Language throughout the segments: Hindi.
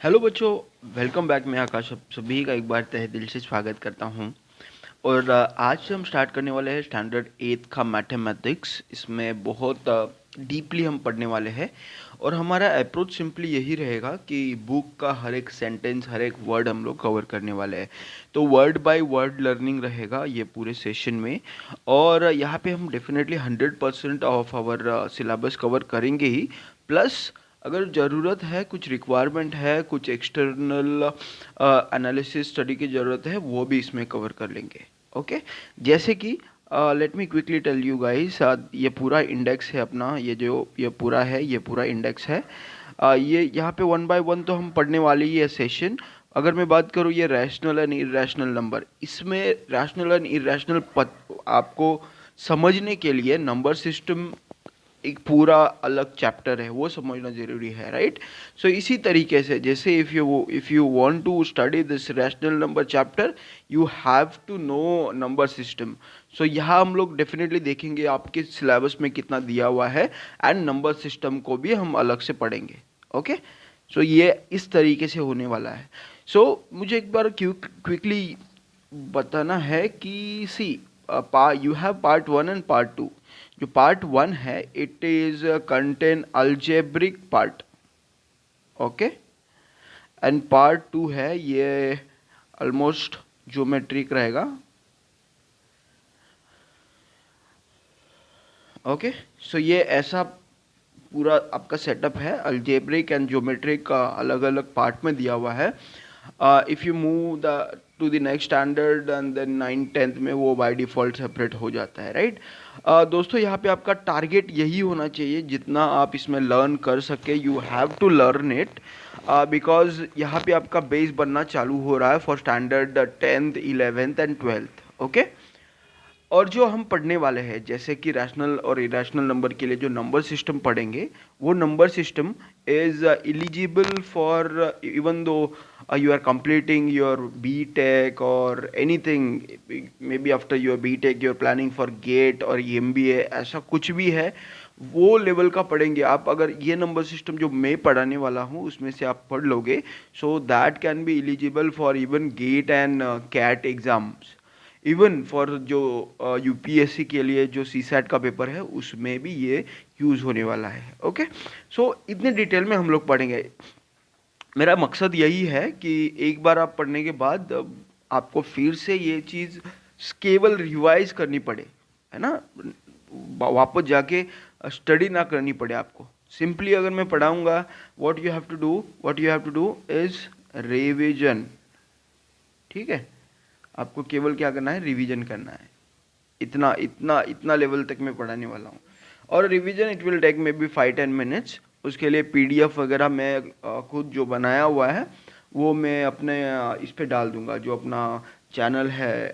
हेलो बच्चों, वेलकम बैक। मैं आकाश आप सभी का एक बार तहे दिल से स्वागत करता हूं। और आज से हम स्टार्ट करने वाले हैं स्टैंडर्ड 8 का मैथमेटिक्स। इसमें बहुत डीपली हम पढ़ने वाले हैं और हमारा अप्रोच सिंपली यही रहेगा कि बुक का हर एक सेंटेंस, हर एक वर्ड हम लोग कवर करने वाले हैं। तो वर्ड बाय वर्ड लर्निंग रहेगा ये पूरे सेशन में। और यहाँ पे हम definitely 100% of our syllabus cover करेंगे ही। प्लस अगर ज़रूरत है, कुछ रिक्वायरमेंट है, कुछ एक्सटर्नल एनालिसिस स्टडी की ज़रूरत है, वो भी इसमें कवर कर लेंगे। ओके, जैसे कि let me quickly tell you guys, ये पूरा इंडेक्स है अपना, ये पूरा है, ये पूरा इंडेक्स है। ये यहाँ पे वन बाय वन तो हम पढ़ने वाले ही है सेशन। अगर मैं बात करूँ ये रैशनल एंड इरेशनल नंबर, इसमें रैशनल एंड इरेशनल आपको समझने के लिए नंबर सिस्टम एक पूरा अलग चैप्टर है, वो समझना जरूरी है, राइट। सो इसी तरीके से जैसे if you want to study this rational number chapter, you have to know number system. So यहाँ हम लोग डेफिनेटली देखेंगे आपके सिलेबस में कितना दिया हुआ है, एंड नंबर सिस्टम को भी हम अलग से पढ़ेंगे। ओके, सो ये इस तरीके से होने वाला है। सो मुझे एक बार क्विकली बताना है कि see you have part 1 and part 2। जो पार्ट 1 है, it is contain algebraic part, okay. And part 2 है, ये ऑलमोस्ट ज्योमेट्रिक रहेगा, ओके। सो ये ऐसा पूरा आपका सेटअप है, अल्जेब्रिक एंड ज्योमेट्रिक का अलग अलग पार्ट में दिया हुआ है। If you move the to the next standard and then 9th-10th में वो बाय डिफ़ॉल्ट सेपरेट हो जाता है, राइट। दोस्तों यहाँ पे आपका टारगेट यही होना चाहिए, जितना आप इसमें लर्न कर सके, you have to learn it, because यहाँ पे आपका बेस बनना चालू हो रहा है for standard 10th 11th and 12th, okay. और जो हम पढ़ने वाले हैं, जैसे कि रैशनल और इरेशनल नंबर के लिए जो नंबर सिस्टम पढ़ेंगे, वो number system is eligible for even though you are completing your B tech और anything, maybe after your B tech you are planning for GATE और MBA, ऐसा कुछ भी है, वो लेवल का पढ़ेंगे आप। अगर ये नंबर सिस्टम जो मैं पढ़ाने वाला हूँ उसमें से आप पढ़ लोगे, so that can be eligible for even GATE and CAT exams. Even for जो UPSC के लिए जो CSAT का पेपर है, उसमें भी ये यूज़ होने वाला है, ओके। सो इतने डिटेल में हम लोग पढ़ेंगे। मेरा मकसद यही है कि एक बार आप पढ़ने के बाद आपको फिर से ये चीज़ केवल रिवाइज करनी पड़े, है ना, वापस जाके स्टडी ना करनी पड़े आपको। सिंपली अगर मैं पढ़ाऊँगा, what you have to do is revision, ठीक है। आपको केवल क्या करना है, रिवीजन करना है। इतना इतना इतना लेवल तक मैं पढ़ाने वाला हूँ। और revision it will take maybe 5-10 minutes. उसके लिए PDF वगैरह मैं खुद जो बनाया हुआ है वो मैं अपने इस पे डाल दूंगा, जो अपना चैनल है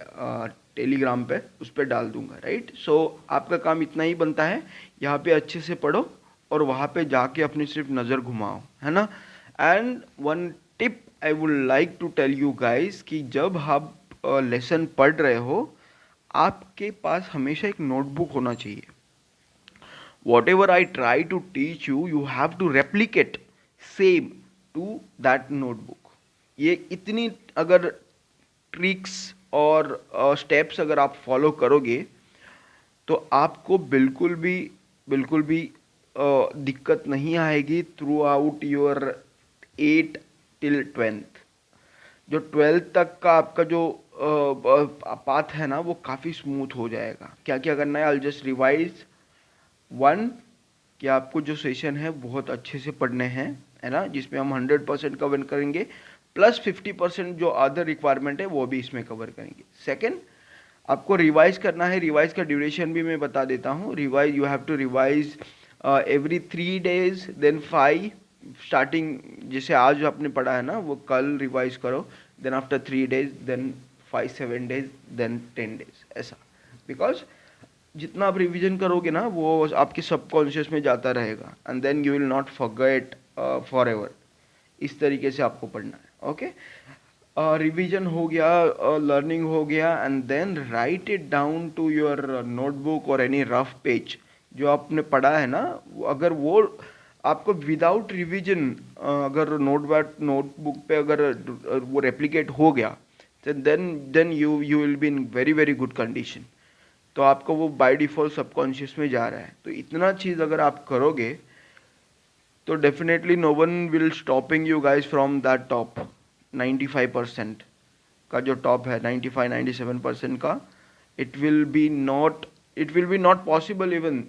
टेलीग्राम पे, उस पर डाल दूंगा, राइट। सो आपका काम इतना ही बनता है, यहाँ पे अच्छे से पढ़ो और वहाँ पे जाके अपनी सिर्फ नज़र घुमाओ, है ना। And one tip I would like to tell you guys, कि जब आप लेसन पढ़ रहे हो, आपके पास हमेशा एक नोटबुक होना चाहिए। Whatever I try to teach you, you have to replicate same to that notebook. ये इतनी अगर ट्रिक्स और स्टेप्स अगर आप फॉलो करोगे, तो आपको बिल्कुल भी दिक्कत नहीं आएगी through out your 8 till 12th। जो 12th तक का आपका जो पाथ है ना, वो काफ़ी स्मूथ हो जाएगा। क्या क्या करना है, आई जस्ट रिवाइज वन, कि आपको जो सेशन है बहुत अच्छे से पढ़ने हैं, है ना, जिसमें हम 100% कवर करेंगे, प्लस 50% जो अदर रिक्वायरमेंट है वो भी इसमें कवर करेंगे। सेकेंड, आपको रिवाइज करना है। रिवाइज का ड्यूरेशन भी मैं बता देता हूँ। Revise, you have to revise every 3 days, then 5, starting जैसे आज आपने पढ़ा है ना, वो कल रिवाइज करो, then after 3 days, then 5-7 days, then 10 days, ऐसा। बिकॉज जितना आप रिवीजन करोगे ना, वो आपके सबकॉन्शियस में जाता रहेगा, and then you will not forget forever. इस तरीके से आपको पढ़ना है, ओके। रिवीजन हो गया, लर्निंग हो गया, and then write it down to your notebook और एनी रफ पेज जो आपने पढ़ा है ना। अगर वो आपको विदाउट रिवीजन अगर नोटबुक पे अगर वो रेप्लिकेट हो गया, तो then you will be in very very good condition. तो आपको वो बाय डिफॉल्ट सबकॉन्शियस में जा रहा है। तो इतना चीज़ अगर आप करोगे तो definitely no one will stopping you guys from that top 95% का जो टॉप है, 95-97% का। It will be not possible even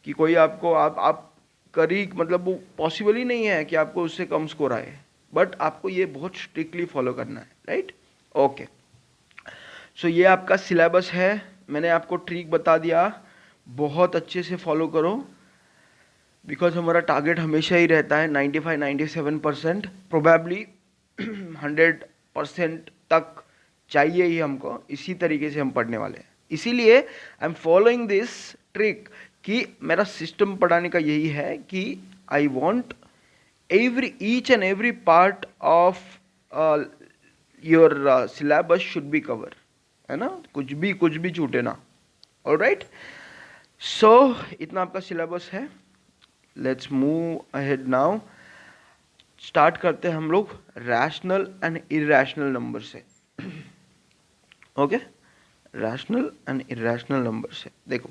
कि कोई आपको आप करी, मतलब वो पॉसिबल ही नहीं है कि आपको उससे कम स्कोर आए। बट आपको ये बहुत स्ट्रिक्टली फॉलो करना है, राइट? ओके, सो ये आपका सिलेबस है, मैंने आपको ट्रिक बता दिया, बहुत अच्छे से फॉलो करो। बिकॉज हमारा टारगेट हमेशा ही रहता है 95-97%, प्रोबेबली 100% तक चाहिए ही हमको। इसी तरीके से हम पढ़ने वाले हैं, इसीलिए I am following this trick कि मेरा सिस्टम पढ़ाने का यही है कि I want each and every part of your syllabus should be cover, है ना? कुछ भी छूटे ना। ऑलराइट, सो इतना आपका सिलेबस है। Let's move ahead now. Start करते हैं हम लोग रैशनल एंड इरेशनल नंबर से। Okay, rational and irrational number से देखो,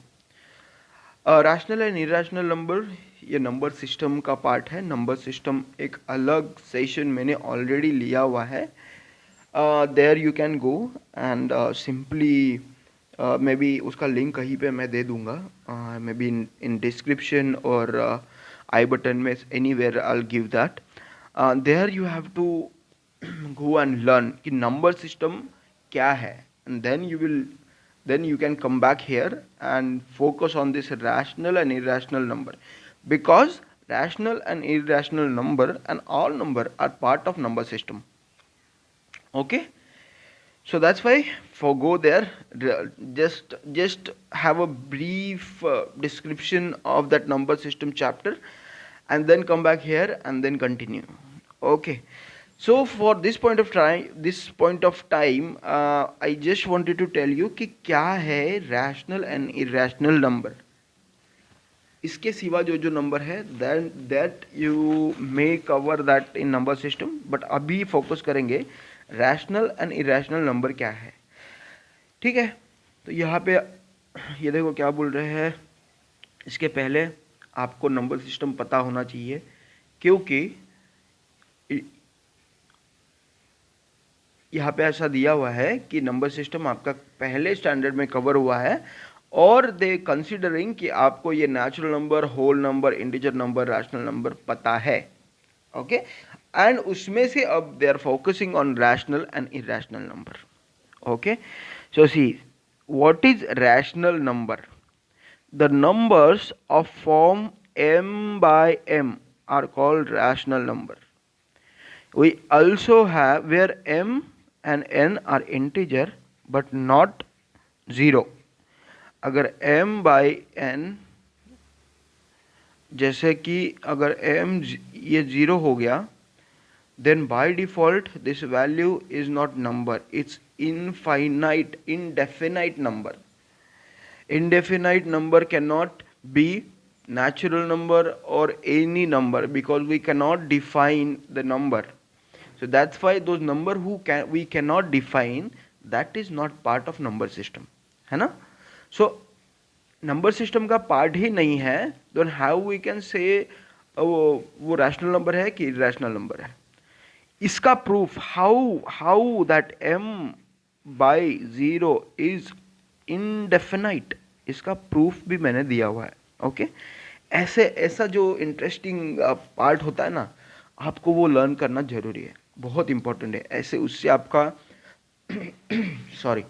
रैशनल एंड इरेशनल नंबर ये नंबर सिस्टम का पार्ट है। नंबर सिस्टम एक अलग सेशन मैंने ऑलरेडी लिया हुआ है। There you can go and simply maybe उसका लिंक कहीं पे मैं दे दूंगा, मे बी इन डिस्क्रिप्शन और आई बटन में, anywhere I give that. There you have to go and learn कि नंबर सिस्टम क्या है, and then you can come back here and focus on this rational and irrational number, because rational and irrational number and all number are part of number system. Okay, so that's why forgo there, just have a brief description of that number system chapter and then come back here and then continue. Okay, so for this point of time, I just wanted to tell you कि क्या है rational and irrational number। इसके सिवा जो जो नंबर है that you may cover that in number system, but अभी फोकस करेंगे रैशनल एंड इरेशनल नंबर क्या है। ठीक है, तो यहाँ पे ये देखो क्या बोल रहे हैं। इसके पहले आपको नंबर सिस्टम पता होना चाहिए, क्योंकि यहाँ पे ऐसा दिया हुआ है कि नंबर सिस्टम आपका पहले स्टैंडर्ड में कवर हुआ है, और दे कंसिडरिंग कि आपको ये natural number, whole number, integer number, rational number पता है। ओके, एंड उसमें से अब they are focusing on rational and irrational number. Okay, so see what is rational number. The numbers of form m by m are called rational number. We also have where m and n are integer but not zero. अगर m by n, जैसे कि अगर m ये जीरो हो गया, then by default this value is not number, it's indefinite number. Indefinite number cannot be natural number or any number, because we cannot define the number. So that's why those number we cannot define, that is not part of number system, है ना? So नंबर सिस्टम का पार्ट ही नहीं है, then how we can say वो रैशनल नंबर है कि इरेशनल नंबर है। इसका proof how that m by zero is indefinite, इसका प्रूफ भी मैंने दिया हुआ है। ओके, ऐसा जो इंटरेस्टिंग पार्ट होता है ना, आपको वो लर्न करना जरूरी है, बहुत इंपॉर्टेंट है। ऐसे उससे आपका सॉरी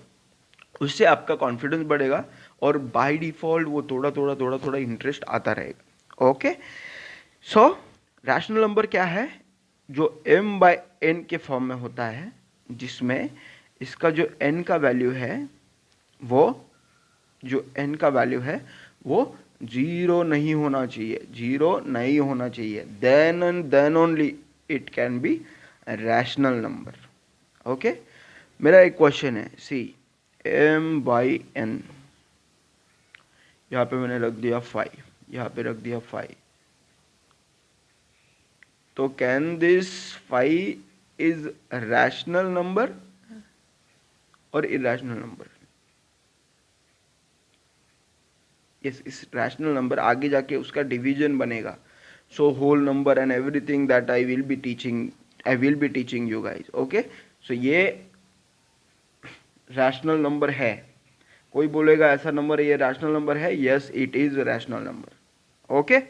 उससे आपका कॉन्फिडेंस बढ़ेगा, और बाय डिफॉल्ट वो थोड़ा इंटरेस्ट आता रहेगा। ओके, सो रैशनल नंबर क्या है, जो m बाय n के फॉर्म में होता है, जिसमें इसका जो n का वैल्यू है वो जीरो नहीं होना चाहिए, then only it can be rational number. Okay, मेरा एक क्वेश्चन है, सी m बाई n, यहाँ पे मैंने रख दिया 5, यहाँ पे रख दिया 5, तो can this 5 is rational number और इरेशनल नंबर? यस, इस रैशनल नंबर आगे जाके उसका डिवीजन बनेगा. So whole number and everything that I will be teaching you guys. Okay, so ये रैशनल नंबर है. कोई बोलेगा ऐसा नंबर ये रैशनल नंबर है? Yes, it is rational number. Okay,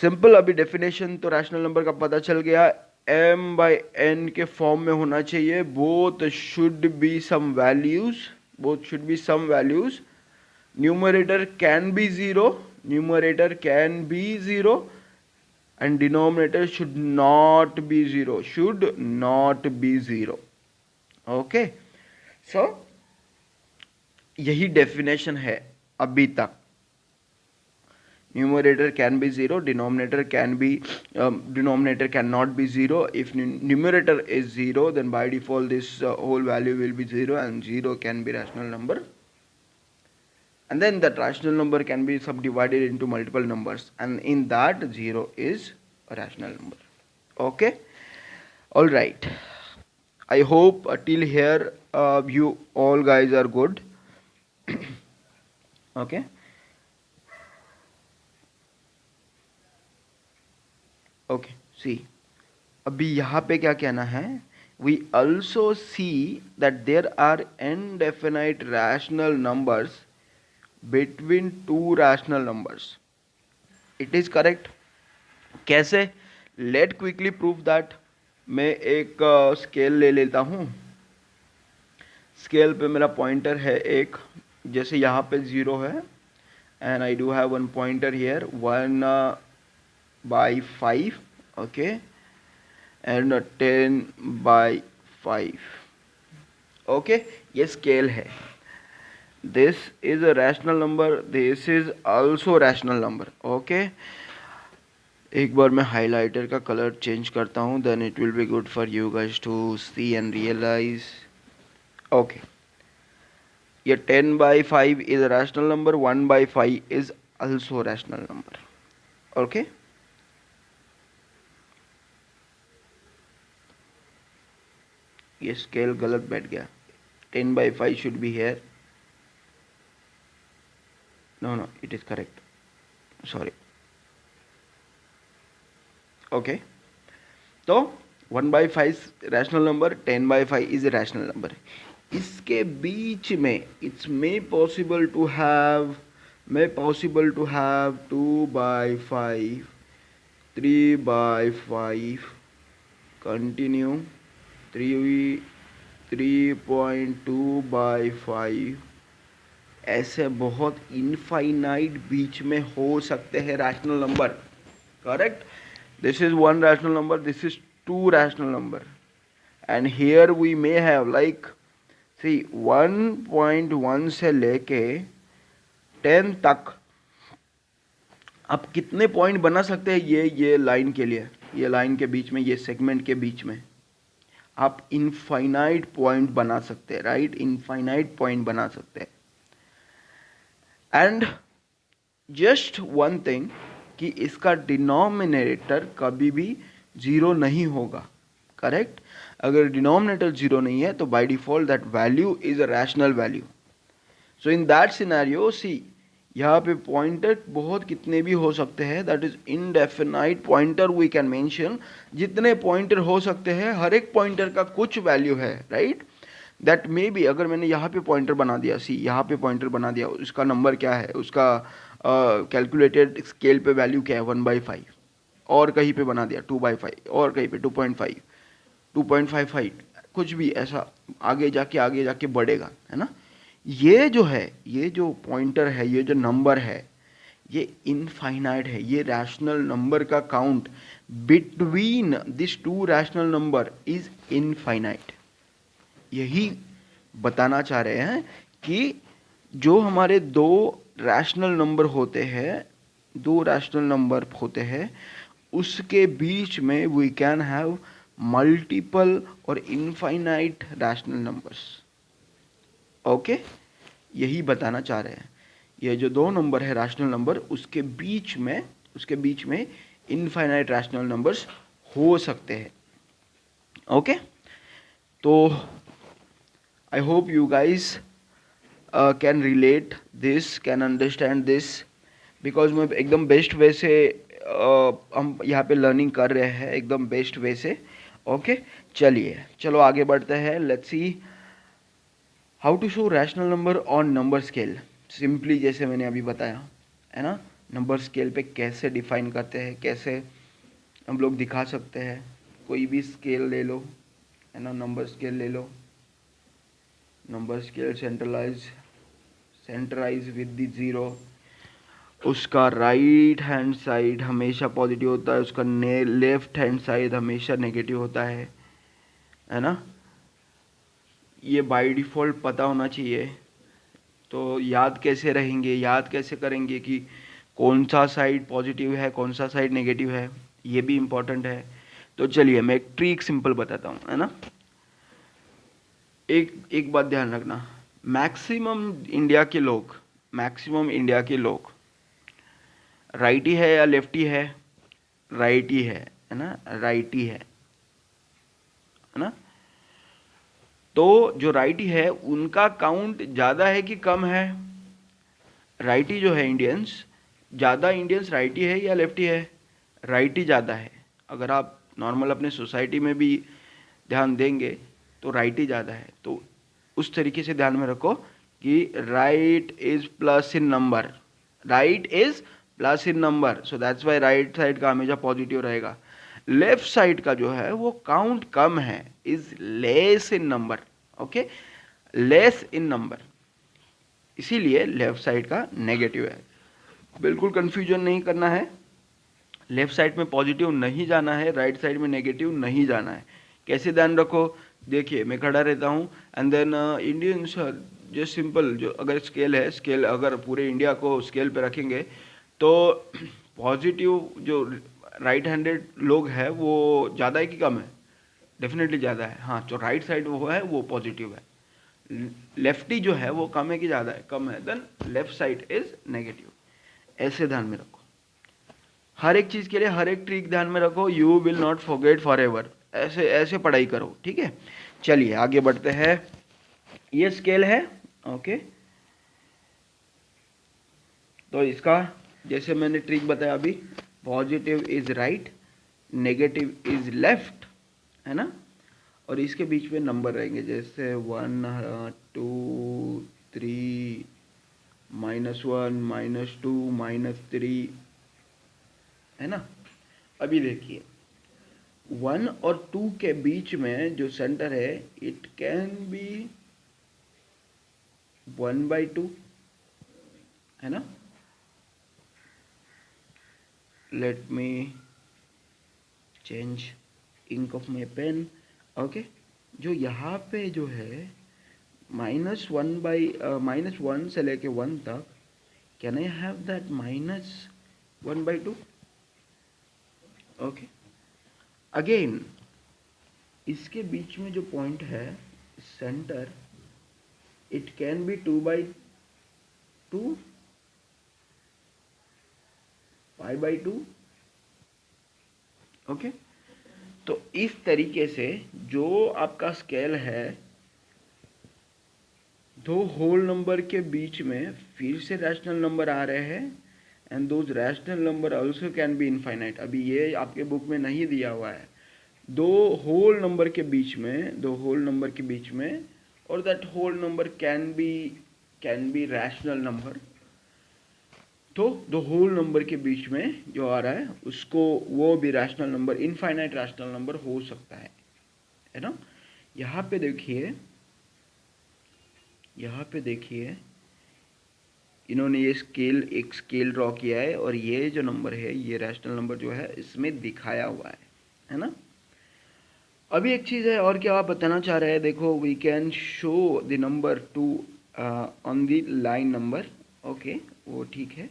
simple. अभी डेफिनेशन तो रैशनल नंबर का पता चल गया. m बाई n के फॉर्म में होना चाहिए. Both should be some values. Numerator can be zero and denominator should not be zero. Okay, so यही डेफिनेशन है अभी तक. Numerator can be zero, denominator cannot be zero. If numerator is zero, then by default this whole value will be zero, and zero can be rational number. And then that rational number can be subdivided into multiple numbers, and in that 0 is a rational number. Okay, all right. I hope till here you all guys are good. Okay, okay, see, अभी यहाँ पे क्या कहना है? We also see that there are indefinite rational numbers between two rational numbers. It is correct. कैसे? Let quickly prove that. मैं एक स्केल ले लेता हूँ. स्केल पे मेरा पॉइंटर है एक, जैसे यहाँ पे 0 है, and I do have one pointer here, 1/5, okay, and 10/5. okay, ये स्केल है. This is a rational number, this is also rational number. okay, एक बार मैं हाइलाइटर का कलर चेंज करता हूँ, then it will be good for you guys to see and realize. okay, ये 10/5 is a rational number, 1/5 is also rational number. okay, ये स्केल गलत बैठ गया. 10/5 should be here. No, it is correct. Sorry. okay, तो 1/5 rational number, 10/5 is rational number. इसके बीच में it's may possible to have 2/5, 3/5, continue 3.2/5. ऐसे बहुत इनफाइनाइट बीच में हो सकते हैं rational number. Correct. This is one rational number, this is two rational number, and here we may have like, see, 1.1 से लेके 10 तक आप कितने पॉइंट बना सकते हैं? ये लाइन के लिए, ये लाइन के बीच में, ये सेगमेंट के बीच में आप इनफाइनाइट पॉइंट बना सकते हैं. राइट, इनफाइनाइट पॉइंट बना सकते हैं. एंड जस्ट वन थिंग, कि इसका डिनोमिनेटर कभी भी 0 नहीं होगा. करेक्ट. अगर डिनोमिनेटर 0 नहीं है तो by default that value is a rational value. So in that scenario, see, यहाँ पे पॉइंटर बहुत कितने भी हो सकते हैं, that is indefinite pointer we can mention. जितने पॉइंटर हो सकते हैं, हर एक पॉइंटर का कुछ वैल्यू है. राइट, दैट मे बी, अगर मैंने यहाँ पे पॉइंटर बना दिया, सी, यहाँ पे पॉइंटर बना दिया, उसका नंबर क्या है, उसका कैलकुलेटेड स्केल पे वैल्यू क्या है, 1/5. और कहीं पे बना दिया 2/5, और कहीं पे 2.5, 2.55, कुछ भी ऐसा आगे जाके बढ़ेगा, है ना. ये जो है, ये जो पॉइंटर है, ये जो नंबर है, ये इनफाइनाइट है. ये रैशनल नंबर का count between this to rational number is infinite. यही बताना चाह रहे हैं कि जो हमारे दो रैशनल नंबर होते हैं, उसके बीच में वी कैन हैव मल्टीपल और इनफाइनाइट रैशनल नंबर्स. ओके, यही बताना चाह रहे हैं. ये जो दो नंबर है रैशनल नंबर, उसके बीच में इनफाइनाइट रैशनल नंबर्स हो सकते हैं। ओके, तो आई hope you guys can relate this, can understand this, because मैं एकदम बेस्ट वे से हम यहाँ पे लर्निंग कर रहे हैं, एकदम बेस्ट वे से। ओके, चलिए चलो आगे बढ़ते हैं। Let's see how to show rational number on number scale. Simply जैसे मैंने अभी बताया है ना, नंबर स्केल पे कैसे डिफाइन करते हैं, कैसे हम लोग दिखा सकते हैं। कोई भी स्केल ले लो, है ना, नंबर स्केल ले लो, number scale centralize with the zero, उसका राइट हैंड साइड हमेशा पॉजिटिव होता है, उसका लेफ्ट हैंड साइड हमेशा नेगेटिव होता है ना। ये बाय डिफ़ॉल्ट पता होना चाहिए। तो याद कैसे रहेंगे, याद कैसे करेंगे कि कौन सा साइड पॉजिटिव है, कौन सा साइड नेगेटिव है, ये भी इम्पोर्टेंट है। तो चलिए मैं एक ट्रिक सिंपल बताता हूँ, है ना। एक एक बात ध्यान रखना, मैक्सिमम इंडिया के लोग राइटी है या लेफ्टी है? राइटी है ना, राइटी है ना। तो जो राइटी है उनका काउंट ज़्यादा है कि कम है? राइटी जो है इंडियंस, ज़्यादा इंडियंस राइटी है या लेफ्टी है? राइटी ज़्यादा है। अगर आप नॉर्मल अपने सोसाइटी में भी ध्यान देंगे तो राइटी ज़्यादा है। तो उस तरीके से ध्यान में रखो कि right is plus in number, right is plus in number, so that's Y right side का हमेशा पॉजिटिव रहेगा। लेफ्ट साइड का जो है वो काउंट कम है, is less in number. Okay, less in number, इसीलिए लेफ्ट साइड का नेगेटिव है। बिल्कुल कंफ्यूजन नहीं करना है, लेफ्ट साइड में पॉजिटिव नहीं जाना है, राइट साइड में नेगेटिव नहीं जाना है। कैसे ध्यान रखो, देखिए मैं खड़ा रहता हूँ एंड देन इंडियंस, जो सिंपल, जो अगर स्केल है, स्केल अगर पूरे इंडिया को स्केल पे रखेंगे तो पॉजिटिव जो राइट हैंडेड लोग हैं वो ज़्यादा है कि कम है? डेफिनेटली ज़्यादा है। हाँ, जो राइट साइड वो है वो पॉजिटिव है। लेफ्टी जो है वो कम है कि ज़्यादा है? कम है, then left side is negative. ऐसे ध्यान में रखो, हर एक चीज़ के लिए हर एक ट्रिक ध्यान में रखो, you will not forget for ever. ऐसे ऐसे पढ़ाई करो, ठीक है। चलिए आगे बढ़ते हैं। ये स्केल है, ओके। तो इसका जैसे मैंने ट्रिक बताया अभी, positive is right, negative is left, है ना। और इसके बीच में नंबर रहेंगे, जैसे 1 2 3 -1 -2 -3, है ना। अभी देखिए 1 और 2 के बीच में जो सेंटर है, इट कैन बी 1/2, है ना। Let me change ink of my pen. Okay, जो यहाँ पे जो है -1 से लेके 1 तक, can I have that -1/2? Okay, again इसके बीच में जो पॉइंट है centre, it can B 2/2, 5/2। Okay, तो इस तरीके से जो आपका स्केल है, दो होल नंबर के बीच में फिर से रैशनल नंबर आ रहे हैं, and those rational number also can be infinite. अभी ये आपके बुक में नहीं दिया हुआ है। दो होल नंबर के बीच में, दो होल नंबर के बीच में, और that whole number can be rational number. तो दो होल नंबर के बीच में जो आ रहा है उसको, वो भी rational number, infinite rational number हो सकता है ना। यहाँ पे देखिए, यहाँ पे देखिए इन्होंने ये स्केल, एक स्केल ड्रॉ किया है, और ये जो नंबर है, ये रैशनल नंबर जो है इसमें दिखाया हुआ है ना। अभी एक चीज़ है और, क्या आप बताना चाह रहे हैं, देखो we can show the number two on the line number. Okay, वो ठीक है।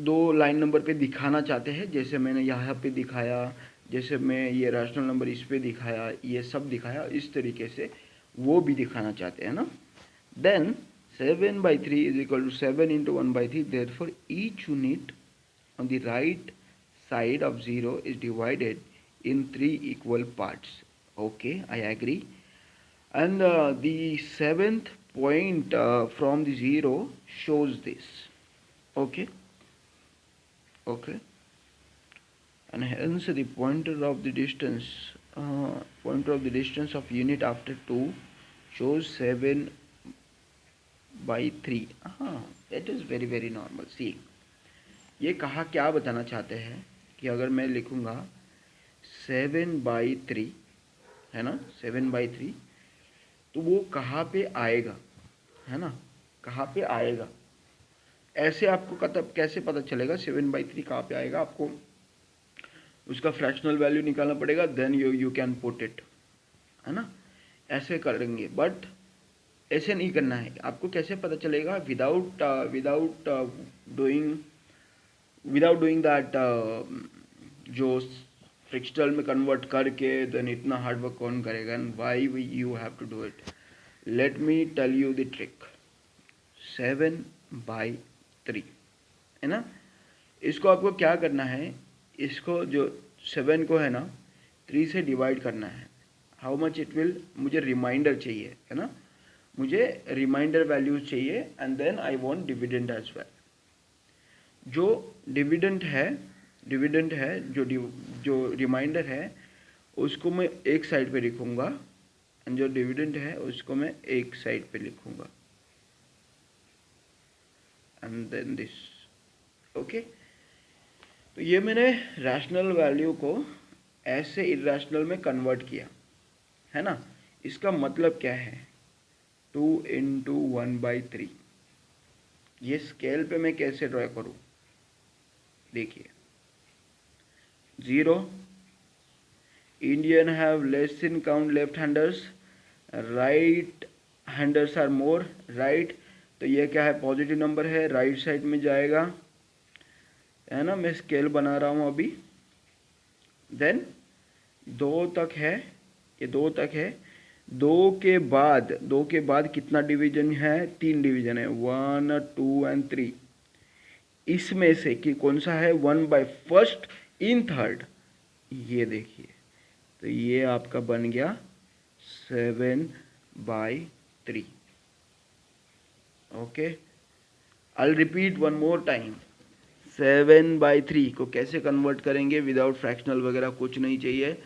दो लाइन नंबर पे दिखाना चाहते हैं, जैसे मैंने यहाँ पे दिखाया, जैसे मैं ये रैशनल नंबर इस पे दिखाया, ये सब दिखाया, इस तरीके से वो भी दिखाना चाहते हैं ना। Then 7/3 is equal to 7 × 1/3, therefore each unit on the right side of 0 is divided in 3 equal parts. Okay, I agree. And the seventh point from the 0 shows this. Okay, okay. And hence the pointer of the distance of unit after 2 shows 7/3. That is very very normal. See, ये कहा क्या बताना चाहते हैं कि अगर मैं लिखूंगा 7/3, है ना, 7/3, तो वो कहाँ पे आएगा, है ना, कहाँ पे आएगा, ऐसे आपको कैसे पता चलेगा 7/3 कहाँ पे आएगा? आपको उसका फ्रैक्शनल वैल्यू निकालना पड़ेगा, then you can put it, है ना, ऐसे करेंगे। बट ऐसे नहीं करना है। आपको कैसे पता चलेगा? विदाउट डूइंग दैट, जो फ्रैक्शनल में कन्वर्ट करके देन इतना हार्ड वर्क कौन करेगा? And why you have to do it? Let me tell you the trick. 7/3, है ना, इसको आपको क्या करना है? इसको जो 7 को है ना 3 से डिवाइड करना है। How much it will? मुझे रिमाइंडर चाहिए, है ना, मुझे रिमाइंडर वैल्यूज चाहिए, and then I want dividend as well. जो डिविडेंड है, जो रिमाइंडर है उसको मैं एक साइड पे लिखूंगा, एंड जो डिविडेंड है उसको मैं एक साइड पे लिखूंगा, एंड देन दिस। ओके, तो ये मैंने रैशनल वैल्यू को ऐसे इरेशनल में कन्वर्ट किया, है ना। इसका मतलब क्या है? 2 × 1/3। ये स्केल पे मैं कैसे ड्रॉ करूं? देखिए, 0, Indian have less in count left handers, right handers are more, right, तो ये क्या है? पॉजिटिव नंबर है, राइट साइड में जाएगा, है ना। मैं स्केल बना रहा हूं अभी। देन 2 तक है, ये 2 तक है। 2 के बाद कितना डिवीजन है? 3 डिवीजन है, 1, 2 एंड 3। इसमें से कि कौन सा है? 1/1 इन थर्ड। ये देखिए, तो ये आपका बन गया 7/3। Okay, I repeat one more time. 7/3 को कैसे कन्वर्ट करेंगे? विदाउट फ्रैक्शनल वगैरह कुछ नहीं चाहिए।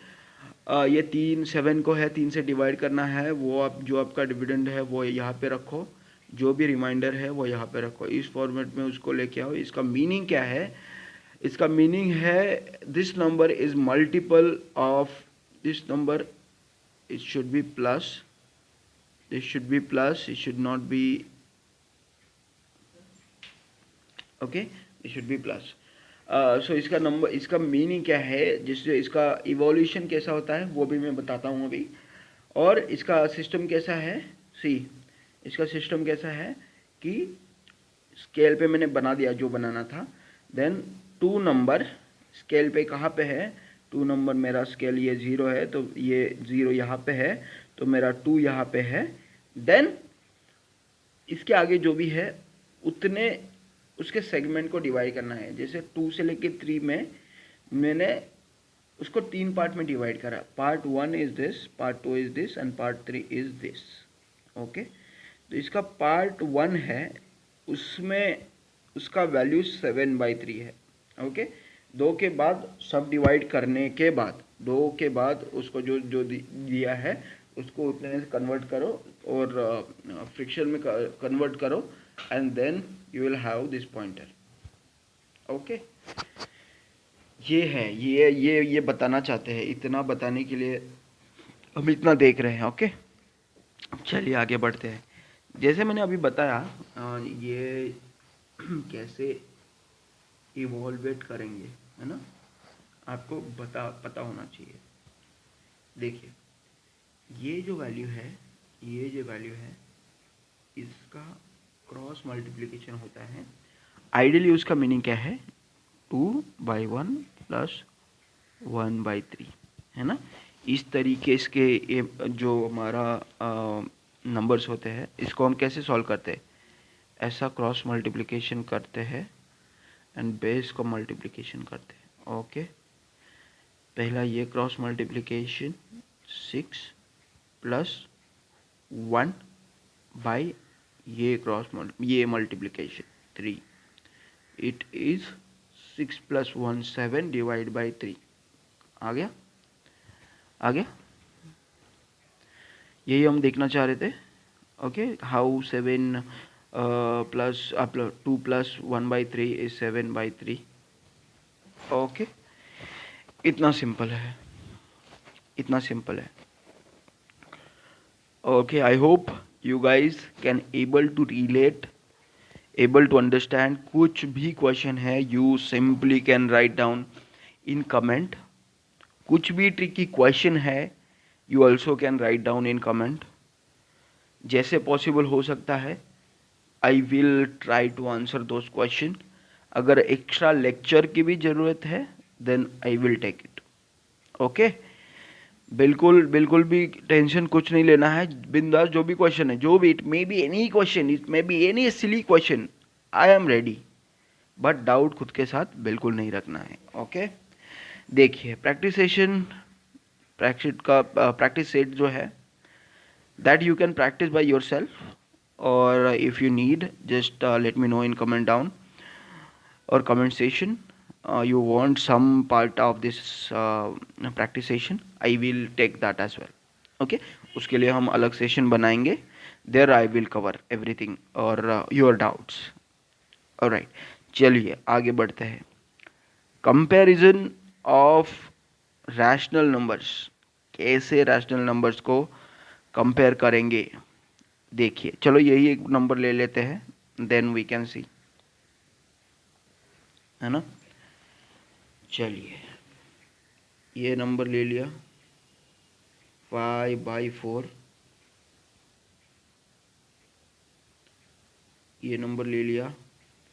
ये 7 को है 3 से डिवाइड करना है, वो आप जो आपका डिविडेंड है वो यहाँ पे रखो, जो भी रिमाइंडर है वो यहाँ पे रखो, इस फॉर्मेट में उसको लेके आओ। इसका मीनिंग क्या है? इसका मीनिंग है this number is multiple of this number, it should be plus, it should be plus, it should not be, okay, it should be plus. So इसका नंबर, इसका मीनिंग क्या है, जिससे इसका इवोल्यूशन कैसा होता है वो भी मैं बताता हूँ अभी। और इसका सिस्टम कैसा है? सी, इसका सिस्टम कैसा है कि स्केल पे मैंने बना दिया जो बनाना था। देन 2 नंबर स्केल पे कहाँ पे है? 2 नंबर मेरा स्केल ये 0 है, तो ये 0 यहाँ पे है, तो मेरा 2 यहाँ पे है। देन इसके आगे जो भी है उतने उसके सेगमेंट को डिवाइड करना है। जैसे 2 से लेके 3 में मैंने उसको 3 पार्ट में डिवाइड करा। Part 1 is this, part 2 is this, and part 3 is this. Okay, तो इसका पार्ट 1 है, उसमें उसका वैल्यू 7/3 है। ओके, 2 के बाद सब डिवाइड करने के बाद, 2 के बाद उसको जो जो दिया है उसको उतने से कन्वर्ट करो और फ्रिक्शन में कन्वर्ट करो, and then you will have this pointer. Okay, ये है, ये बताना चाहते हैं। इतना बताने के लिए हम इतना देख रहे हैं। ओके, चलिए आगे बढ़ते हैं। जैसे मैंने अभी बताया, ये कैसे इवॉल्वेट करेंगे, है ना, आपको पता होना चाहिए। देखिए, ये जो वैल्यू है इसका क्रॉस मल्टीप्लिकेशन होता है। आइडियली उसका मीनिंग क्या है? 2/1 + 1/3, है ना। इस तरीके के ये जो हमारा नंबर्स होते हैं, इसको हम कैसे सॉल्व करते हैं? ऐसा क्रॉस मल्टीप्लिकेशन करते हैं, एंड बेस को मल्टीप्लिकेशन करते हैं। ओके, पहला ये क्रॉस मल्टीप्लिकेशन 6 प्लस 1 बाई ये multiplication 3, it is 6 plus 1 7 divide by 3। आ गया, आ गया, यही हम देखना चाह रहे थे। Okay, how 7 plus 2 plus 1 by 3 is 7 by 3। Okay, इतना सिंपल है, इतना सिंपल है। Okay, I hope you guys can able to relate, able to understand. कुछ भी क्वेश्चन है you simply can write down in comment. कुछ भी ट्रिकी क्वेश्चन है you also can write down in comment. जैसे पॉसिबल हो सकता है I will try to answer those question. अगर एक्स्ट्रा लेक्चर की भी ज़रूरत है then I will take it. Okay, बिल्कुल बिल्कुल भी टेंशन कुछ नहीं लेना है, बिंदास। जो भी क्वेश्चन है, जो भी, it may be any question, it may be any silly question, I am ready. But doubt खुद के साथ बिल्कुल नहीं रखना है। ओके, देखिए प्रैक्टिस सेशन, प्रैक्टिस सेट जो है that you can practice by yourself, or if you need just let me know in comment down or comment section you want some part of this practice session, I will take that as well. Okay, उसके लिए हम अलग सेशन बनाएंगे, there I will cover everything or your doubts. alright, चलिए आगे बढ़ते हैं। कंपैरिजन ऑफ रैशनल नंबर्स, कैसे रैशनल नंबर्स को कंपेयर करेंगे। देखिए, चलो यही एक नंबर ले लेते हैं, देन वी कैन सी, है ना। चलिए ये नंबर ले लिया 5/4, ये नंबर ले लिया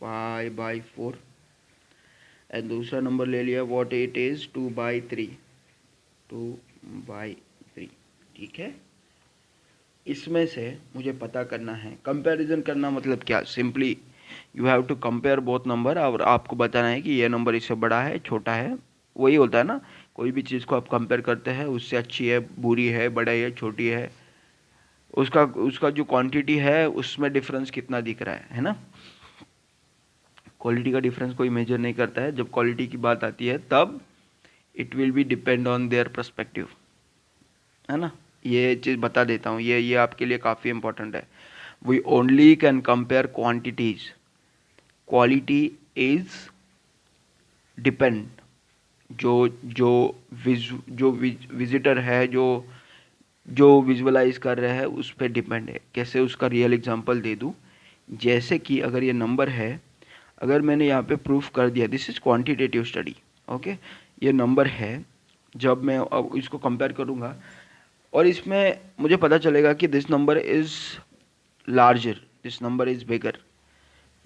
5/4 एंड दूसरा नंबर ले लिया व्हाट इट इज 2/3, 2/3। ठीक है, इसमें से मुझे पता करना है, कंपैरिजन करना मतलब क्या, simply you have to compare both number और आपको बताना है कि ये नंबर इससे बड़ा है, छोटा है। वही होता है ना, कोई भी चीज़ को आप कंपेयर करते हैं, उससे अच्छी है, बुरी है, बड़ा है, छोटी है, उसका उसका जो क्वांटिटी है उसमें डिफरेंस कितना दिख रहा है ना। क्वालिटी का डिफरेंस कोई मेजर नहीं करता है, जब क्वालिटी की बात आती है तब it will B depend on their perspective, है ना। ये चीज़ बता देता हूँ, ये आपके लिए काफ़ी इंपॉर्टेंट है। We only can compare quantities, quality is depend, जो जो विजिटर है, जो विजुअलाइज कर रहे हैं उस पर डिपेंड है। कैसे, उसका रियल एग्जांपल दे दूँ। जैसे कि अगर ये नंबर है, अगर मैंने यहाँ पे प्रूफ कर दिया, this is quantitative study. Okay, ये नंबर है, जब मैं अब इसको कंपेयर करूँगा और इसमें मुझे पता चलेगा कि this number is larger, this number is bigger,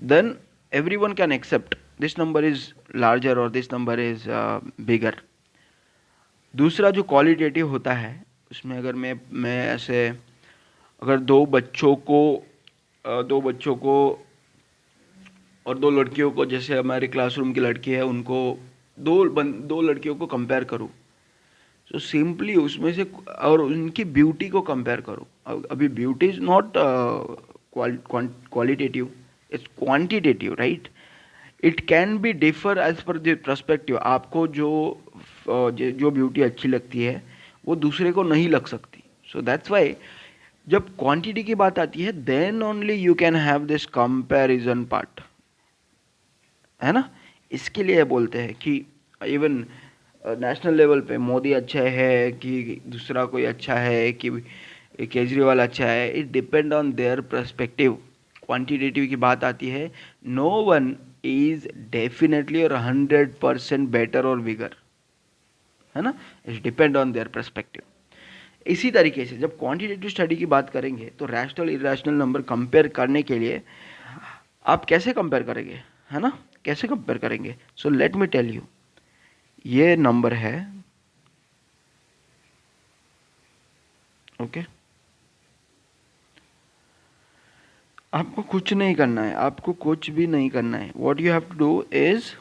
then everyone can accept this number is larger or this number is bigger. दूसरा जो क्वालिटेटिव होता है, उसमें अगर मैं ऐसे, अगर दो बच्चों को और दो लड़कियों को, जैसे हमारे क्लासरूम की लड़की है, उनको दो लड़कियों को कंपेयर करूँ, तो सिंपली उसमें से और उनकी ब्यूटी को कंपेयर करो। अभी beauty is not qualitative, it's quantitative, right. It can be differ as per the perspective. आपको जो ब्यूटी अच्छी लगती है वो दूसरे को नहीं लग सकती। सो दैट्स वाई जब क्वांटिटी की बात आती है then only you can have this comparison part, है ना। इसके लिए बोलते हैं कि इवन नेशनल लेवल पे मोदी अच्छा है कि दूसरा कोई अच्छा है कि केजरीवाल अच्छा है, it depend on their perspective. Quantitative की बात आती है, नो वन इज डेफिनेटली और 100% बेटर और बिगर, है ना। It depend on their perspective. इसी तरीके से जब क्वांटिटेटिव स्टडी की बात करेंगे तो रैशनल इरेशनल नंबर कंपेयर करने के लिए आप कैसे कंपेयर करेंगे, है ना, कैसे कंपेयर करेंगे। So let me tell you, ये नंबर है, ओके, आपको कुछ नहीं करना है, आपको कुछ भी नहीं करना है। What you have to do is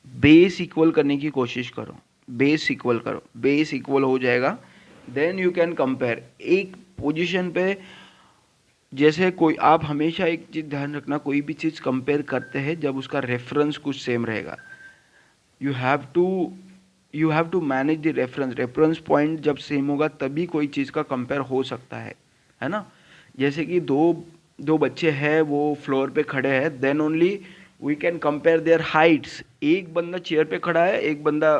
base equal करने की कोशिश करो, बेस इक्वल करो, बेस इक्वल हो जाएगा देन यू कैन कंपेयर। एक पोजीशन पे जैसे कोई, आप हमेशा एक चीज़ ध्यान रखना, कोई भी चीज़ कंपेयर करते हैं जब उसका रेफरेंस कुछ सेम रहेगा। You have to you have to manage the reference, reference point जब सेम होगा तभी कोई चीज़ का कंपेयर हो सकता है ना। जैसे कि दो दो बच्चे हैं, वो फ्लोर पे खड़े हैं, then only we can compare their heights. एक बंदा चेयर पे खड़ा है, एक बंदा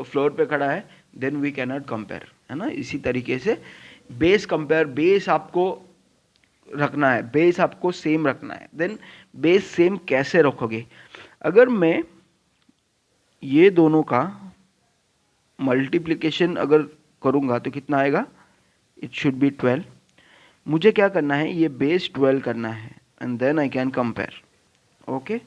फ्लोर पे खड़ा है, then we can not compare, है ना। इसी तरीके से बेस कंपेयर, बेस आपको रखना है, बेस आपको सेम रखना है। देन बेस सेम कैसे रखोगे? अगर मैं ये दोनों का मल्टीप्लिकेशन अगर करूंगा तो कितना आएगा? It should B 12। मुझे क्या करना है, ये बेस 12 करना है and then I can compare. Okay,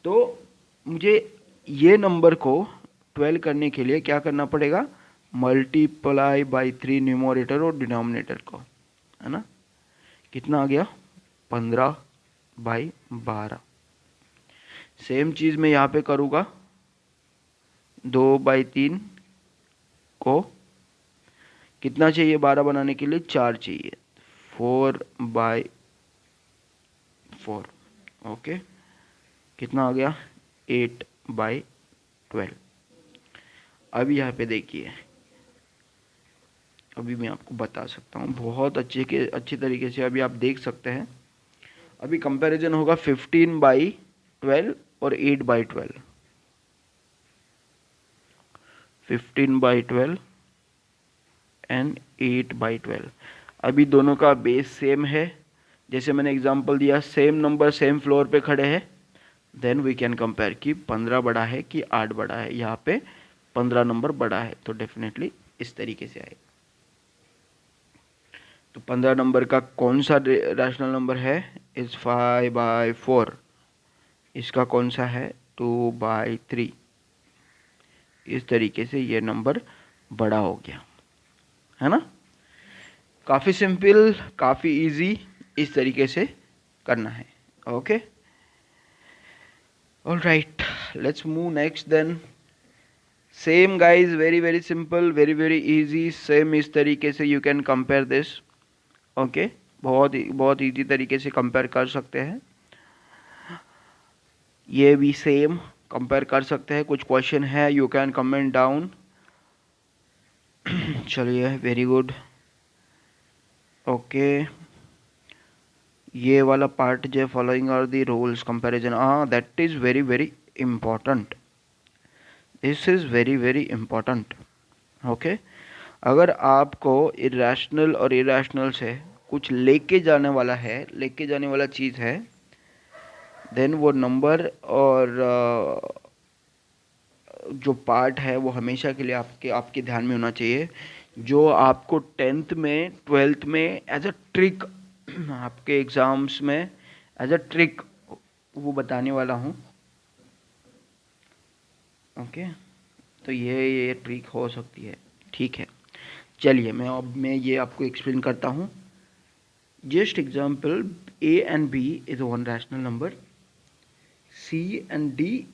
तो मुझे ये नंबर को 12 करने के लिए क्या करना पड़ेगा? मल्टीप्लाई बाई 3 न्यूमरेटर और डिनोमिनेटर को, है ना। कितना आ गया? 15/12। सेम चीज़ मैं यहाँ पे करूँगा, 2/3 को कितना चाहिए 12 बनाने के लिए? 4 चाहिए, 4/4। ओके, कितना आ गया? 8/12। अब यहाँ पे देखिए, अभी मैं आपको बता सकता हूँ बहुत अच्छी तरीके से, अभी आप देख सकते हैं। अभी कंपैरिजन होगा 15/12 और 8/12, 15/12 एंड 8/12। अभी दोनों का बेस सेम है, जैसे मैंने एग्जांपल दिया, सेम नंबर सेम फ्लोर पे खड़े हैं, देन वी कैन कंपेयर कि 15 बड़ा है कि 8 बड़ा है। यहाँ पे 15 नंबर बड़ा है, तो डेफिनेटली इस तरीके से आएगा। तो 15 नंबर का कौन सा रैशनल नंबर है? इज 5/4। इसका कौन सा है? 2/3। इस तरीके से ये नंबर बड़ा हो गया, है ना। काफ़ी सिंपल, काफ़ी इजी, इस तरीके से करना है। Okay, all right, let's move next then. Same guys, very very simple, very very easy, same इस तरीके से you can compare this. Okay, बहुत इजी तरीके से कंपेयर कर सकते हैं, ये भी सेम कंपेयर कर सकते हैं। कुछ क्वेश्चन है यू कैन कमेंट डाउन। चलिए, वेरी गुड। ओके, ये वाला पार्ट जो following are the rules comparison, that is very very important, this is very very important. Okay, अगर आपको इरेशनल और इरेशनल से कुछ लेके जाने वाला है, लेके जाने वाला चीज़ है, देन वो नंबर और जो पार्ट है वो हमेशा के लिए आपके ध्यान में होना चाहिए। जो आपको 10th में 12th में एज अ ट्रिक, आपके एग्ज़ाम्स में एज अ ट्रिक वो बताने वाला हूँ। ओके, तो ये ट्रिक हो सकती है, ठीक है। चलिए, मैं ये आपको एक्सप्लेन करता हूँ। Just example, a and b is one rational number, c and d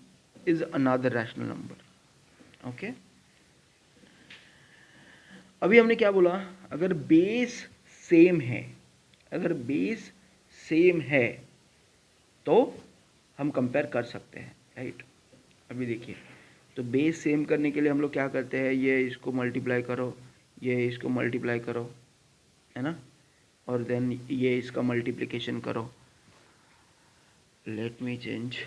is another rational number। Okay, अभी हमने क्या बोला? अगर बेस सेम है, अगर बेस सेम है तो हम कंपेयर कर सकते हैं, राइट। अभी देखिए, तो बेस सेम करने के लिए हम लोग क्या करते हैं, ये इसको मल्टीप्लाई करो, ये इसको मल्टीप्लाई करो, है ना, और देन ये इसका मल्टीप्लिकेशन करो। Let me change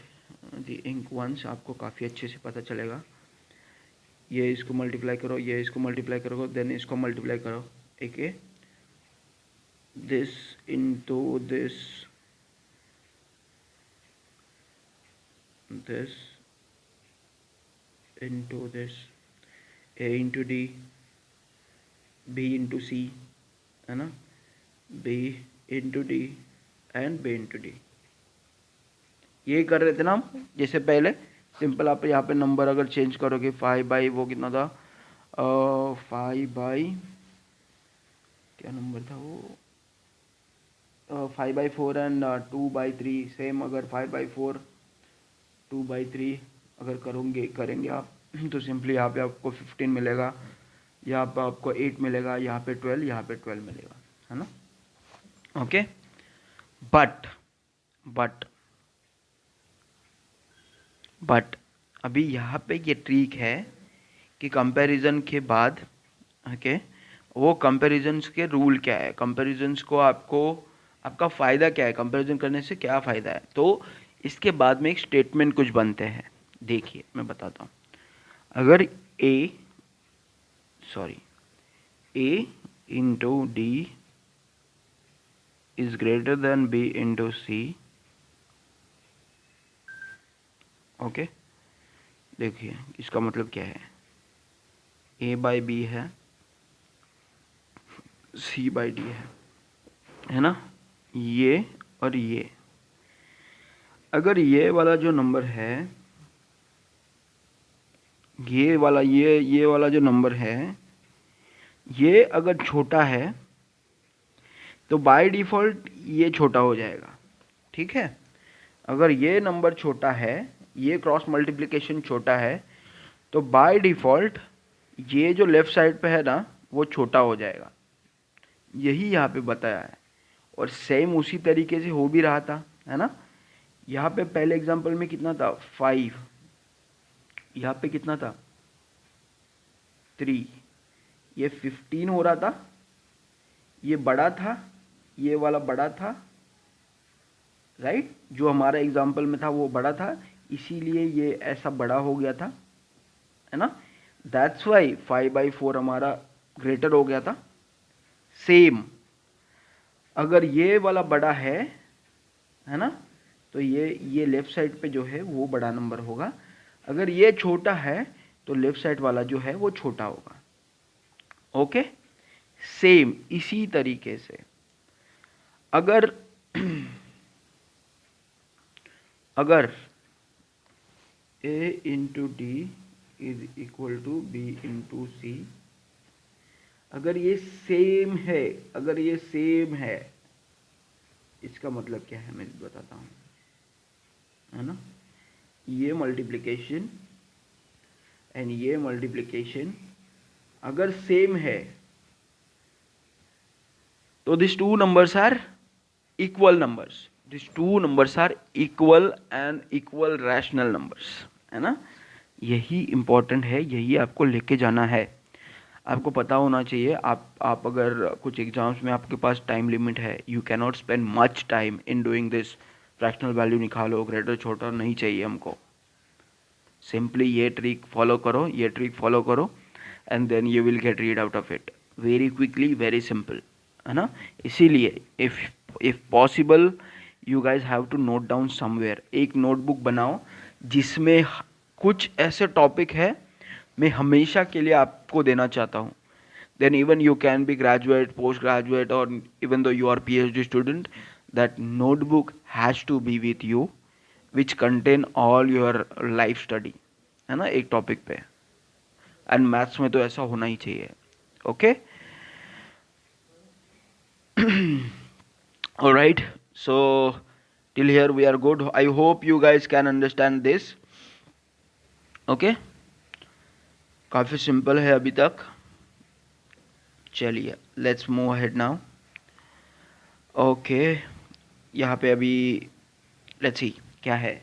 the ink once, आपको काफ़ी अच्छे से पता चलेगा। ये इसको मल्टीप्लाई करो, ये इसको मल्टीप्लाई करो, देन इसको मल्टीप्लाई करो, ठीक है। This into this, this into this, a into d, b into c, है ना, b into d and b into d। ये कर रहे थे ना हम, जैसे पहले सिंपल। आप यहाँ पे नंबर अगर चेंज करोगे, 5 वो कितना था, 5 क्या नंबर था वो, 5/4 एंड 2/3 सेम। अगर 5/4 2/3 अगर करेंगे आप तो सिंपली यहाँ पे आपको 15 मिलेगा, यहाँ पे आपको 8 मिलेगा, यहाँ पे 12, यहाँ पे 12 मिलेगा, है ना। ओके, बट बट बट अभी यहाँ पे ये ट्रिक है कि कंपैरिजन के बाद, ओके, वो कंपैरिजन्स के रूल क्या है, कंपैरिजन्स को आपको आपका फ़ायदा क्या है, कंपैरिजन करने से क्या फ़ायदा है, तो इसके बाद में एक स्टेटमेंट कुछ बनते हैं। देखिए मैं बताता हूँ। अगर A into D is greater than B into C, okay, देखिए इसका मतलब क्या है, ए बाई बी है, सी बाई डी है ना, ये और ये। अगर ये वाला जो नंबर है, ये वाला जो नंबर है, ये अगर छोटा है तो बाय डिफ़ॉल्ट ये छोटा हो जाएगा, ठीक है। अगर ये नंबर छोटा है, ये क्रॉस मल्टीप्लिकेशन छोटा है, तो बाय डिफ़ॉल्ट ये जो लेफ़्ट साइड पे है ना, वो छोटा हो जाएगा। यही यहाँ पे बताया है, और सेम उसी तरीके से हो भी रहा था, है ना। यहाँ पे पहले एग्जांपल में कितना था, 5, यहाँ पे कितना था, 3, ये 15 हो रहा था, ये बड़ा था, ये वाला बड़ा था, राइट, जो हमारा एग्जांपल में था वो बड़ा था, इसीलिए ये ऐसा बड़ा हो गया था, है ना। दैट्स वाई 5/4 हमारा ग्रेटर हो गया था। सेम अगर ये वाला बड़ा है ना, तो ये लेफ्ट साइड पे जो है वो बड़ा नंबर होगा। अगर ये छोटा है तो लेफ्ट साइड वाला जो है वो छोटा होगा। ओके, सेम इसी तरीके से अगर अगर a into D is equal to B into C, अगर ये सेम है, अगर ये सेम है, इसका मतलब क्या है मैं बताता हूँ, है ना। ये मल्टीप्लिकेशन एंड ये मल्टीप्लिकेशन अगर सेम है तो this two numbers are equal numbers, this two numbers are equal and equal rational numbers, है ना। यही इंपॉर्टेंट है, यही आपको लेके जाना है, आपको पता होना चाहिए। आप अगर कुछ एग्जाम्स में आपके पास टाइम लिमिट है, you can not spend much time in doing this, fractional value निकालो, ग्रेटर छोटा नहीं चाहिए हमको, सिंपली ये ट्रिक फॉलो करो, ये ट्रिक फॉलो करो and then you will get read out of it very quickly, very simple, है ना। इसीलिए if possible you guys have to note down somewhere, एक नोटबुक बनाओ जिसमें कुछ ऐसे टॉपिक है मैं हमेशा के लिए आपको देना चाहता हूँ। Then even you can be graduate, post graduate और even though you are PhD student, that notebook has to be with you which contain all your life study, है ना, एक टॉपिक पे। एंड मैथ्स में तो ऐसा होना ही चाहिए। Okay, all right, so till here we are good. I hope you guys can understand this. Okay, काफ़ी सिंपल है अभी तक। चलिए let's move ahead now. Okay, यहाँ पे अभी लेट्स सी क्या है,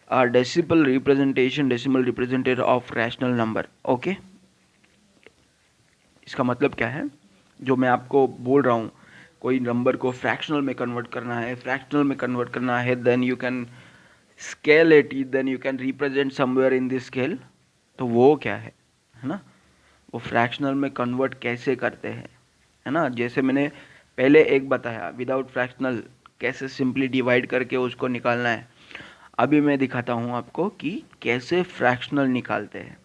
decimal representative of rational number. Okay, इसका मतलब क्या है, जो मैं आपको बोल रहा हूँ, कोई नंबर को फ्रैक्शनल में कन्वर्ट करना है, then you can scale it, then you can represent somewhere in this scale. तो वो क्या है ना, वो फ्रैक्शनल में कन्वर्ट कैसे करते हैं, है ना। जैसे मैंने पहले एक बताया, विदाउट फ्रैक्शनल कैसे सिंपली डिवाइड करके उसको निकालना है, अभी मैं दिखाता हूँ आपको कि कैसे फ्रैक्शनल निकालते हैं।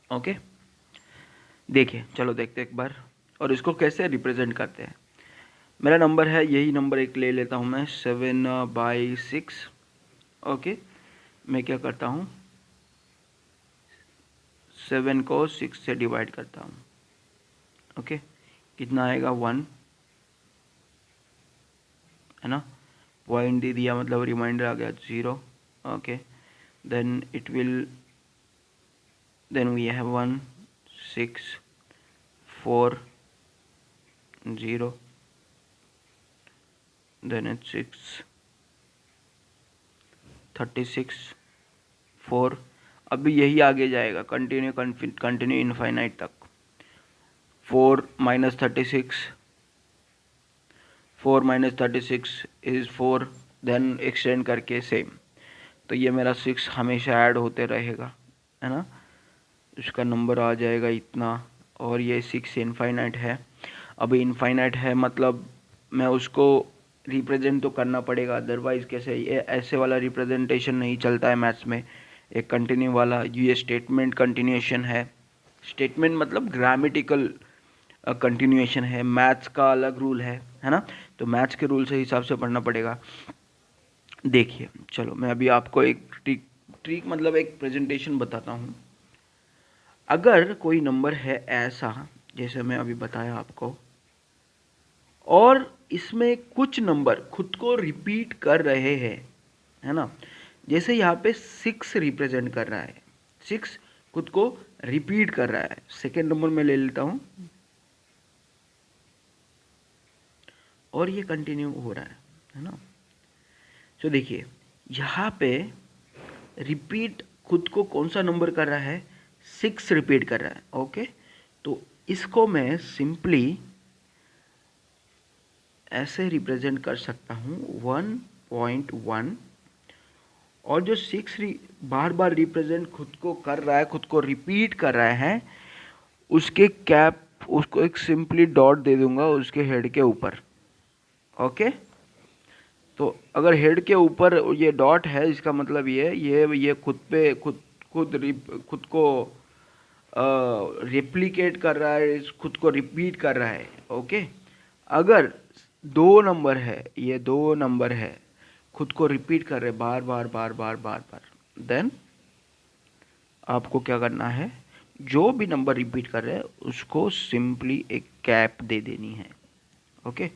ओके, देखिए, चलो देखते एक बार, और इसको कैसे रिप्रेजेंट करते हैं। मेरा नंबर है, यही नंबर एक ले लेता हूँ मैं, 7/6। ओके, मैं क्या करता हूँ, 7 को 6 से डिवाइड करता हूँ। ओके, कितना आएगा, 1, है ना, पॉइंट दे दिया मतलब रिमाइंडर आ गया 0, okay, then it will, then we have 1 6 4 0, then it 6 36 4, अभी यही आगे जाएगा कंटिन्यू इनफाइनाइट तक, 4 minus 36, 4 minus 36 is 4, then extend करके सेम, तो ये मेरा 6 हमेशा ऐड होते रहेगा, है ना, इसका नंबर आ जाएगा इतना, और ये 6 इनफाइनाइट है। अभी इनफाइनाइट है मतलब मैं उसको रिप्रेजेंट तो करना पड़ेगा, अदरवाइज कैसे, ये ऐसे वाला रिप्रेजेंटेशन नहीं चलता है मैथ्स में, एक कंटिन्यू वाला, ये स्टेटमेंट कंटिन्यूएशन है, स्टेटमेंट मतलब ग्रामेटिकल कंटिन्यूएशन है, मैथ्स का अलग रूल है ना, तो मैथ्स के रूल से हिसाब से पढ़ना पड़ेगा। देखिए चलो मैं अभी आपको एक ट्रिक मतलब एक प्रेजेंटेशन बताता हूँ। अगर कोई नंबर है ऐसा, जैसे मैं अभी बताया आपको, और इसमें कुछ नंबर खुद को रिपीट कर रहे हैं, है ना, जैसे यहाँ पे 6 रिप्रेजेंट कर रहा है, 6 खुद को रिपीट कर रहा है, सेकेंड नंबर में ले लेता हूँ, और ये कंटिन्यू हो रहा है ना, तो देखिए यहाँ पे रिपीट खुद को कौन सा नंबर कर रहा है, 6 रिपीट कर रहा है, ओके, तो इसको मैं सिंपली ऐसे रिप्रेजेंट कर सकता हूँ 1.1, और जो 6 बार बार रिप्रेजेंट खुद को कर रहा है, खुद को रिपीट कर रहा है, उसके कैप, उसको एक सिंपली डॉट दे दूंगा उसके हेड के ऊपर, ओके, तो अगर हेड के ऊपर ये डॉट है, इसका मतलब ये खुद पे खुद को रेप्लिकेट कर रहा है, खुद को रिपीट कर रहा है, ओके। अगर 2 नंबर है, ये 2 नंबर है, खुद को रिपीट कर रहे बार बार बार बार बार बार, देन आपको क्या करना है, जो भी नंबर रिपीट कर रहे हैं उसको सिंपली एक कैप दे देनी है, ओके।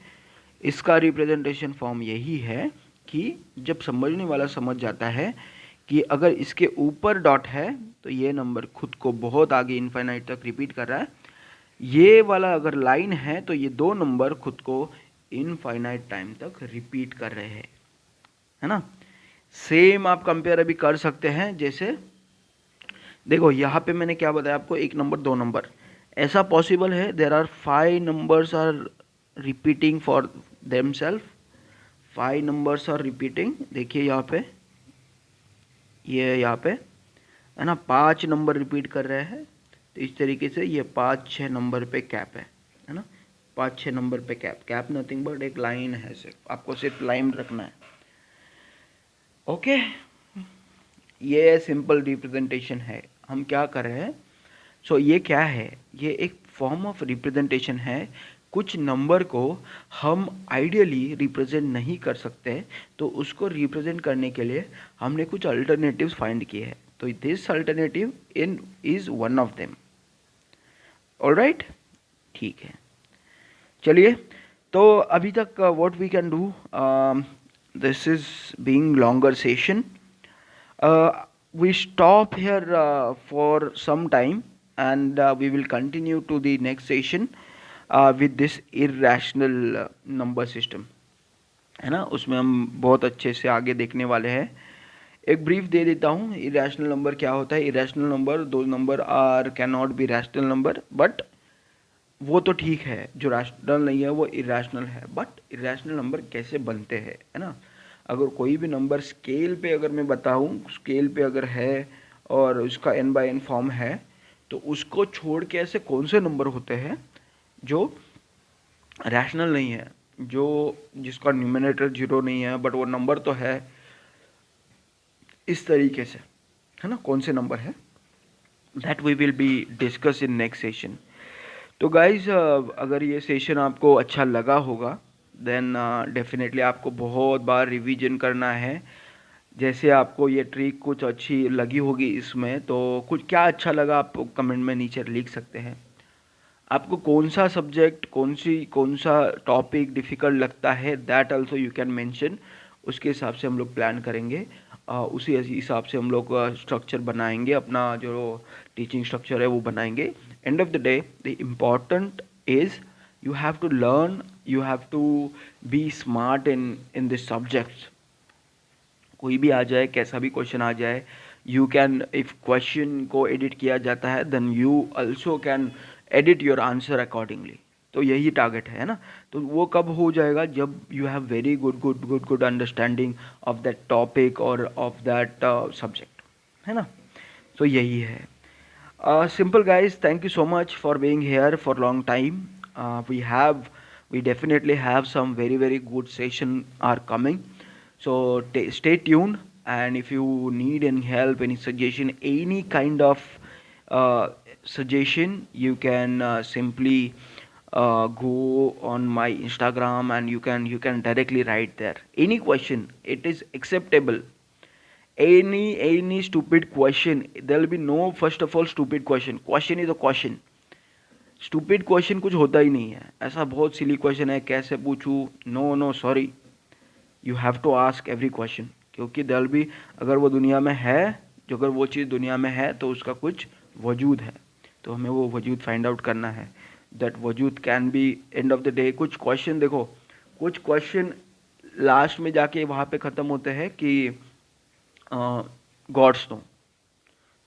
इसका रिप्रेजेंटेशन फॉर्म यही है कि जब समझने वाला समझ जाता है कि अगर इसके ऊपर डॉट है तो ये नंबर खुद को बहुत आगे इनफाइनाइट तक रिपीट कर रहा है, ये वाला अगर लाइन है तो ये 2 नंबर खुद को इनफाइनाइट टाइम तक रिपीट कर रहे हैं, है ना। सेम आप कंपेयर अभी कर सकते हैं, जैसे देखो यहाँ पे मैंने क्या बताया आपको, 1 नंबर 2 नंबर, ऐसा पॉसिबल है, there are 5 numbers are repeating for themselves, 5 numbers are repeating, देखिए यहाँ पे, ये यहाँ पे, है ना, 5 नंबर रिपीट कर रहे हैं, तो इस तरीके से ये 5-6 नंबर पे कैप है ना, 5-6 नंबर पे कैप नथिंग बट एक लाइन है, सिर्फ आपको सिर्फ लाइन रखना है, ओके। ये सिंपल रिप्रेजेंटेशन है, हम क्या कर रहे हैं, सो ये क्या है, ये एक फॉर्म ऑफ रिप्रेजेंटेशन है, कुछ नंबर को हम आइडियली रिप्रेजेंट नहीं कर सकते, तो उसको रिप्रेजेंट करने के लिए हमने कुछ अल्टरनेटिव्स फाइंड किए हैं, तो this alternative in is one of them, alright, ठीक है। चलिए, तो अभी तक what we can do, this is being longer session, we stop here for some time, and we will continue to the next session with this irrational number system, है ना, उसमें हम बहुत अच्छे से आगे देखने वाले हैं। एक ब्रीफ दे देता हूँ, इरेशनल नंबर क्या होता है। इरेशनल नंबर, दो number are can not be rational number, but वो तो ठीक है, जो रैशनल नहीं है वो इरेशनल है, बट इरेशनल नंबर कैसे बनते हैं, है ना। अगर कोई भी नंबर स्केल पे अगर मैं बताऊं, स्केल पे अगर है और उसका n/n फॉर्म है, तो उसको छोड़ के ऐसे कौन से नंबर होते हैं जो रैशनल नहीं है, जो जिसका न्यूमरेटर 0 नहीं है बट वो नंबर तो है, इस तरीके से, है ना, कौन से नंबर है, that we will be discuss in next session. तो गाइज अगर ये सेशन आपको अच्छा लगा होगा, देन डेफिनेटली आपको बहुत बार रिवीजन करना है। जैसे आपको ये ट्रिक कुछ अच्छी लगी होगी इसमें, तो कुछ क्या अच्छा लगा आप कमेंट में नीचे लिख सकते हैं। आपको कौन सा सब्जेक्ट, कौन सा टॉपिक डिफ़िकल्ट लगता है, that also you can mention. उसके हिसाब से हम लोग प्लान करेंगे, उसी हिसाब से हम लोग स्ट्रक्चर बनाएंगे, अपना जो टीचिंग स्ट्रक्चर है वो बनाएंगे। End of the day the important is you have to learn, you have to be smart in this subjects. कोई भी आ जाए, कैसा भी क्वेश्चन आ जाए, यू कैन, इफ क्वेश्चन को एडिट किया जाता है then you also can edit your answer accordingly. तो यही टारगेट है ना। तो वो कब हो जाएगा, जब you have very good understanding of that topic और ऑफ दैट सब्जेक्ट, है ना। तो यही है। Simple guys, thank you so much for being here for long time. We definitely have some very good session are coming. So stay tuned, and if you need any help, any suggestion, any kind of uh, suggestion, you can simply go on my Instagram, and you can directly write there. Any question, it is acceptable. Any stupid question, there will be no, first of all, stupid question is a question. Stupid question कुछ होता ही नहीं है, ऐसा बहुत सिली क्वेश्चन है, कैसे पूछूं, no no sorry, you have to ask every question, क्योंकि दल भी, अगर वो दुनिया में है, जो अगर वो चीज़ दुनिया में है तो उसका कुछ वजूद है, तो हमें वो वजूद फाइंड आउट करना है। दैट वजूद can be, and of the day कुछ क्वेश्चन, देखो कुछ क्वेश्चन लास्ट में जाके वहाँ पे ख़त्म होते हैं कि गॉड्स नो,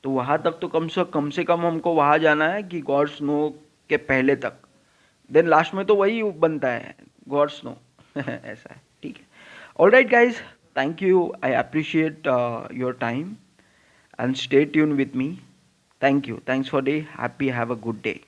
तो वहाँ तक तो कम से कम हमको वहाँ जाना है कि गॉड्स नो के पहले तक, देन लास्ट में तो वही बनता है गॉड्स नो। ऐसा है, ठीक है। All right guys, thank you, I appreciate your time and stay tune with me. Thank you, thanks for day, happy, have a good day.